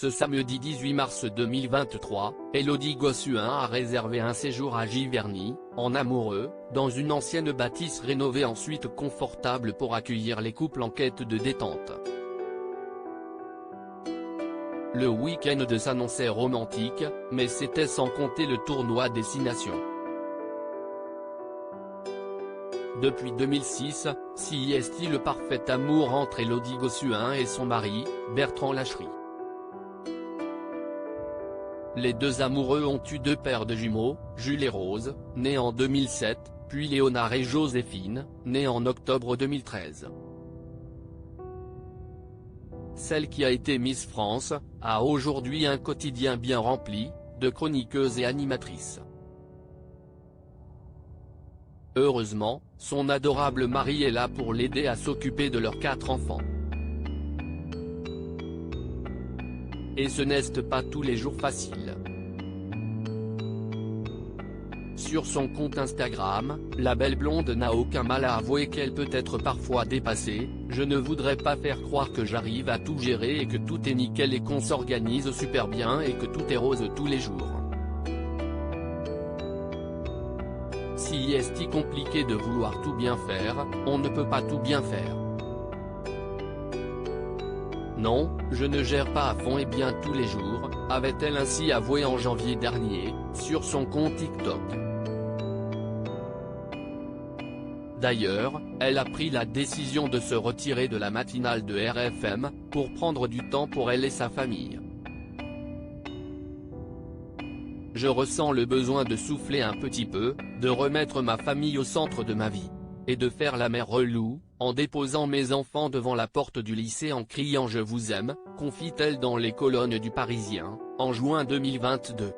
Ce samedi 18 mars 2023, Élodie Gossuin a réservé un séjour à Giverny, en amoureux, dans une ancienne bâtisse rénovée ensuite confortable pour accueillir les couples en quête de détente. Le week-end de s'annonçait romantique, mais c'était sans compter le tournoi Destination. Depuis 2006, si est-il le parfait amour entre Élodie Gossuin et son mari, Bertrand Lacherie. Les deux amoureux ont eu deux paires de jumeaux, Jules et Rose, nés en 2007, puis Léonard et Joséphine, nés en octobre 2013. Celle qui a été Miss France, a aujourd'hui un quotidien bien rempli, de chroniqueuse et animatrice. Heureusement, son adorable mari est là pour l'aider à s'occuper de leurs 4 enfants. Et ce n'est pas tous les jours facile. Sur son compte Instagram, la belle blonde n'a aucun mal à avouer qu'elle peut être parfois dépassée. Je ne voudrais pas faire croire que j'arrive à tout gérer et que tout est nickel et qu'on s'organise super bien et que tout est rose tous les jours. Si est compliqué de vouloir tout bien faire, on ne peut pas tout bien faire. Non, je ne gère pas à fond et bien tous les jours, avait-elle ainsi avoué en janvier dernier, sur son compte TikTok. D'ailleurs, elle a pris la décision de se retirer de la matinale de RFM, pour prendre du temps pour elle et sa famille. Je ressens le besoin de souffler un petit peu, de remettre ma famille au centre de ma vie. Et de faire la mère relou, en déposant mes enfants devant la porte du lycée en criant « Je vous aime », confie-t-elle dans les colonnes du Parisien, en juin 2022.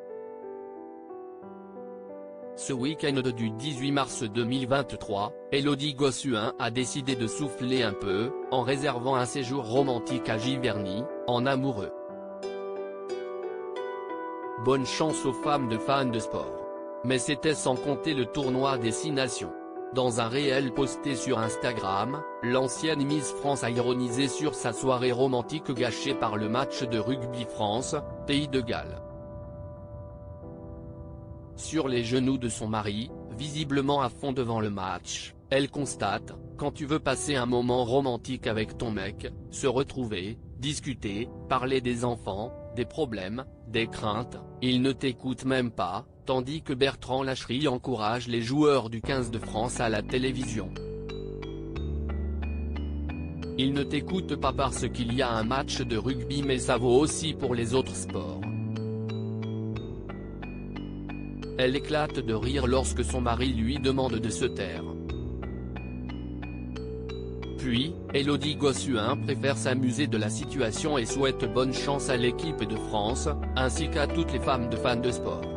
Ce week-end du 18 mars 2023, Élodie Gossuin a décidé de souffler un peu, en réservant un séjour romantique à Giverny, en amoureux. Bonne chance aux femmes de fans de sport. Mais c'était sans compter le tournoi Destination. Dans un réel posté sur Instagram, l'ancienne Miss France a ironisé sur sa soirée romantique gâchée par le match de rugby France-Pays de Galles. Sur les genoux de son mari, visiblement à fond devant le match, elle constate, quand tu veux passer un moment romantique avec ton mec, se retrouver, discuter, parler des enfants, des problèmes, des craintes, il ne t'écoute même pas, tandis que Bertrand Lacherie encourage les joueurs du 15 de France à la télévision. Il ne t'écoute pas parce qu'il y a un match de rugby mais ça vaut aussi pour les autres sports. Elle éclate de rire lorsque son mari lui demande de se taire. Puis, Élodie Gossuin préfère s'amuser de la situation et souhaite bonne chance à l'équipe de France, ainsi qu'à toutes les femmes de fans de sport.